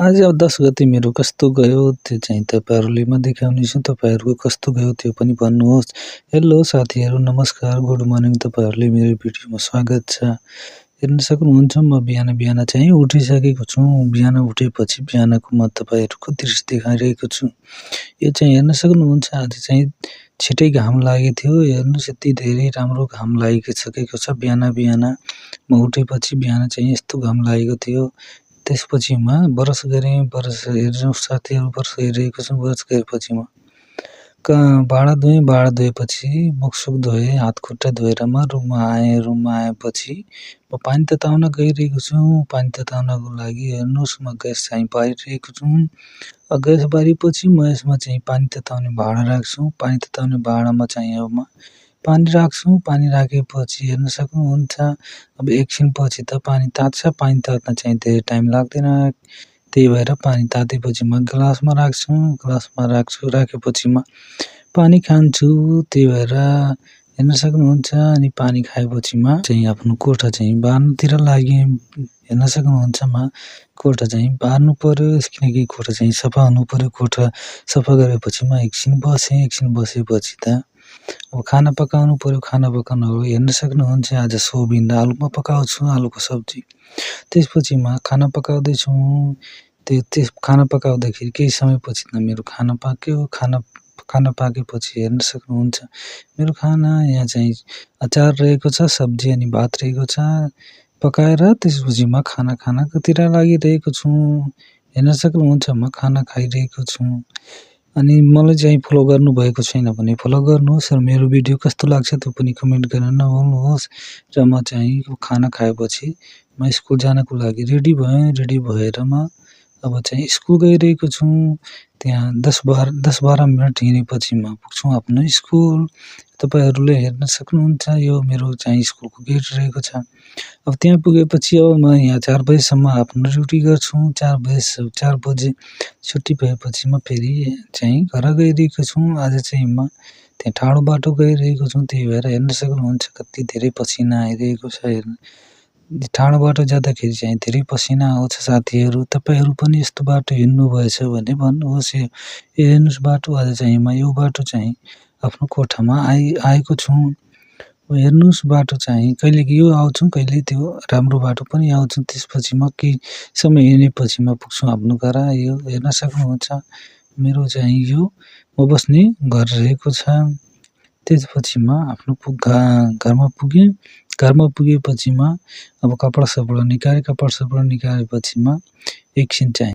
आज 10 गते मेरो कस्तो गयो त्यो चाहिँ तपाईहरुले म देखाउनेछु। तपाईहरुको कस्तो गयो त्यो पनि भन्नुहोस्। हेलो साथीहरु नमस्कार गुड मर्निङ तपाईहरुले मेरो भिडियोमा स्वागत छ। हेर्न सक्नुहुन्छ म बिहान चाहिँ उठिसकेको छु। बिहान उठेपछि बिहानको म तपाईहरुको दृश्य देखाइरहेको छु। यो चाहिँ हेर्न सक्नुहुन्छ आज चाहिँ छिटै घाम लागेको थियो। हेर्नुस् यति धेरै राम्रो घाम लागिसकेको छ। बिहान म उठेपछि बिहान चाहिँ यस्तो घाम लागेको थियो। त्यसपछि म ब्रस गरेँ। ब्रस हेर्नुस् साथीहरु ब्रस गरिरहेको छु। ब्रस गरेपछि म भाँडा धोएपछि मुखसुख धोएँ, हात खुट्टा धोएर म रुममा आएँ। रुममा आएपछि म पानी तताउन गइरहेको छु। पानी तताउनको लागि हेर्नुस् म ग्यास चाहिँ बारिरहेको छु। ग्यास बारेपछि म यसमा चाहिँ पानी तताउने भाँडा राख्छु। पानी तताउने भाँडामा चाहिँ अब म पानी राख्छु। पानी राखेपछि हेर्न सक्नुहुन्छ अब एकछिनपछि त पानी तात्छ। पानी तात्न चाहिँ धेरै टाइम लाग्दैन। त्यही भएर पानी तातेपछि म गिलासमा राख्छु। राखेपछि म पानी खान्छु। त्यही भएर हेर्न सक्नुहुन्छ अनि पानी खाएपछि म चाहिँ आफ्नो कोठा चाहिँ बार्नुतिर लागेँ। हेर्न सक्नुहुन्छ म कोठा चाहिँ बार्नु पर्यो किनकि कोठा चाहिँ सफा हुनु पर्यो। कोठा सफा गरेपछि म एकछिन बसेँ। एकछिन बसेपछि त अब खाना पकाउनु पर्यो। खाना पकाउनु हेर्न सक्नुहुन्छ आज सोयाबिन आलुमा पकाउँछु आलुको सब्जी। त्यसपछि म खाना पकाउँदै छु। त्यो खाना पकाउँदाखेरि केही समयपछि त मेरो खाना पाक्यो। खाना पाकेपछि हेर्न सक्नुहुन्छ मेरो खाना यहाँ चाहिँ अचार रहेको छ, सब्जी अनि भात रहेको छ। पकाएर त्यसपछि म खानातिर लागिरहेको छु। हेर्न सक्नुहुन्छ म खाना खाइरहेको छु। अनि मलाई चाहिँ फलो गर्नु भएको छैन भने फलो गर्नुहोस् र मेरो भिडियो कस्तो लाग्छ त्यो पनि कमेन्ट गर्न नभुल्नुहोस्। र म चाहिँ खाना खाएपछि म स्कुल जानको लागि रेडी भएँ। रेडी भएर म अब चाहिँ स्कुल गइरहेको छु। त्यहाँ 10-12 मिनेट हिँडेपछि म पुग्छु आफ्नो स्कुल। तपाईहरुले हेर्न सक्नुहुन्छ यो मेरो चाहिँ स्कुलको गेट रहेको छ। अब त्यहाँ पुगेपछि अब म यहाँ 4 बजेसम्म आफ्नो ड्युटी गर्छु। 4 बजे छुट्टी भएपछि म फेरि चाहिँ घर गइरहेको छु। आज चाहिँ म त्यहाँ टाढो बाटो गइरहेको छु। त्यही भएर हेर्न सक्नुहुन्छ कति धेरै पसिना आइरहेको छ। टाढो बाटो जाँदाखेरि चाहिँ धेरै पसिना आउँछ साथीहरु। तपाईहरु पनि यस्तो बाटो हिँड्नु भएछ भने भन्नुहोस्। यो हेर्नुस् बाटो आज चाहिँ म यो बाटो चाहिँ आफ्नो कोठामा आएको छु। हेर्नुस् बाटो चाहिँ कहिले यो आउँछु कहिले त्यो राम्रो बाटो पनि आउँछु। त्यसपछि म केही समय हिँडेपछि म पुग्छु आफ्नो घर। यो हेर्न सक्नुहुन्छ मेरो चाहिँ यो म बस्ने घर रहेको छ। त्यसपछि म आफ्नो घरमा पुगेँ। घरमा पुगेपछि म अब कपडा सपडा निकालेँ। कपडा सपडा निकालेपछि म एकछिन चाहिँ